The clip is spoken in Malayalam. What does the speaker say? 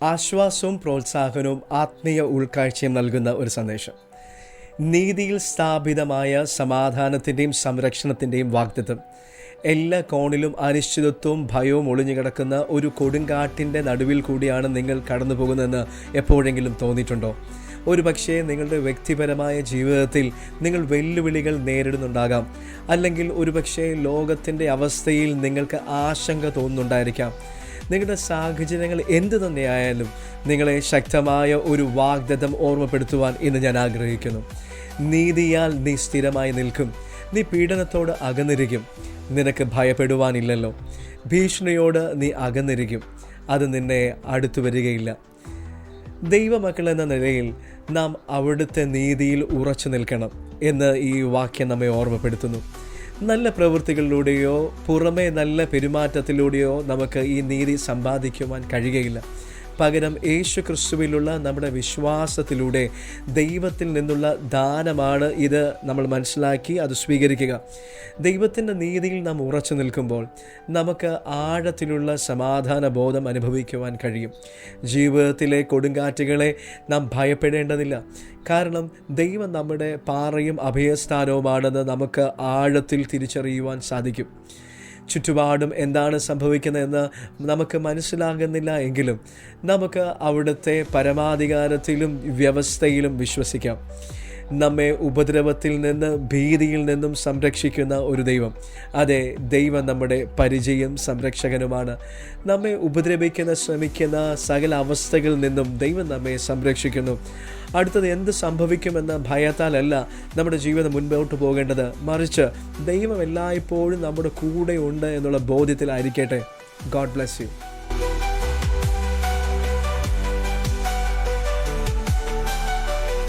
ആശ്വാസവും പ്രോത്സാഹനവും ആത്മീയ ഉൾക്കാഴ്ചയും നൽകുന്ന ഒരു സന്ദേശം. നീതിയിൽ സ്ഥാപിതമായ സമാധാനത്തിൻ്റെയും സംരക്ഷണത്തിൻ്റെയും വാഗ്ദത്തം. എല്ലാ കോണിലും അനിശ്ചിതത്വവും ഭയവും ഒളിഞ്ഞുകിടക്കുന്ന ഒരു കൊടുങ്കാട്ടിൻ്റെ നടുവിൽ കൂടിയാണ് നിങ്ങൾ കടന്നു പോകുന്നതെന്ന് എപ്പോഴെങ്കിലും തോന്നിയിട്ടുണ്ടോ? ഒരു പക്ഷേ നിങ്ങളുടെ വ്യക്തിപരമായ ജീവിതത്തിൽ നിങ്ങൾ വെല്ലുവിളികൾ നേരിടുന്നുണ്ടാകാം. അല്ലെങ്കിൽ ഒരു പക്ഷേ ലോകത്തിൻ്റെ അവസ്ഥയിൽ നിങ്ങൾക്ക് ആശങ്ക തോന്നുന്നുണ്ടായിരിക്കാം. നിങ്ങളുടെ സാഹചര്യങ്ങൾ എന്തു തന്നെയായാലും നിങ്ങളെ ശക്തമായ ഒരു വാഗ്ദത്തം ഓർമ്മപ്പെടുത്തുവാൻ ഇന്ന് ഞാൻ ആഗ്രഹിക്കുന്നു. നീതിയാൽ നീ സ്ഥിരമായി നിൽക്കും. നീ പീഡനത്തോട് അകന്നിരിക്കും. നിനക്ക് ഭയപ്പെടുവാനില്ലല്ലോ. ഭീഷണിയോട് നീ അകന്നിരിക്കും. അത് നിന്നെ അടുത്തു വരികയില്ല. ദൈവമക്കൾ എന്ന നിലയിൽ നാം അവിടുത്തെ നീതിയിൽ ഉറച്ചു നിൽക്കണം എന്ന് ഈ വാക്യം നമ്മെ ഓർമ്മപ്പെടുത്തുന്നു. നല്ല പ്രവൃത്തികളിലൂടെയോ പുറമേ നല്ല പെരുമാറ്റത്തിലൂടെയോ നമുക്ക് ഈ നീതി സമ്പാദിക്കുവാൻ കഴിയുകയില്ല. പകരം യേശു ക്രിസ്തുവിലുള്ള നമ്മുടെ വിശ്വാസത്തിലൂടെ ദൈവത്തിൽ നിന്നുള്ള ദാനമാണ് ഇത്. നമ്മൾ മനസ്സിലാക്കി അത് സ്വീകരിക്കുക. ദൈവത്തിൻ്റെ നീതിയിൽ നാം ഉറച്ചു നിൽക്കുമ്പോൾ നമുക്ക് ആഴത്തിലുള്ള സമാധാന ബോധം അനുഭവിക്കുവാൻ കഴിയും. ജീവിതത്തിലെ കൊടുങ്കാറ്റുകളെ നാം ഭയപ്പെടേണ്ടതില്ല. കാരണം ദൈവം നമ്മുടെ പാറയും അഭയസ്ഥാനവുമാണെന്ന് നമുക്ക് ആഴത്തിൽ തിരിച്ചറിയുവാൻ സാധിക്കും. ചുറ്റുപാടും എന്താണ് സംഭവിക്കുന്നതെന്ന് നമുക്ക് മനസ്സിലാകുന്നില്ല എങ്കിലും നമുക്ക് അവിടുത്തെ പരമാധികാരത്തിലും വ്യവസ്ഥയിലും വിശ്വസിക്കാം. നമ്മെ ഉപദ്രവത്തിൽ നിന്ന് ഭീതിയിൽ നിന്നും സംരക്ഷിക്കുന്ന ഒരു ദൈവം. അതെ, ദൈവം നമ്മുടെ പരിചയം സംരക്ഷകനുമാണ്. നമ്മെ ഉപദ്രവിക്കുന്ന ശ്രമിക്കുന്ന സകല അവസ്ഥകളിൽ നിന്നും ദൈവം നമ്മെ സംരക്ഷിക്കുന്നു. അടുത്തത് എന്ത് സംഭവിക്കുമെന്ന ഭയത്താലല്ല നമ്മുടെ ജീവിതം മുൻപോട്ട് പോകേണ്ടത്. മറിച്ച് ദൈവം എല്ലായ്പ്പോഴും നമ്മുടെ കൂടെ ഉണ്ട് എന്നുള്ള ബോധ്യത്തിലായിരിക്കട്ടെ. God bless you.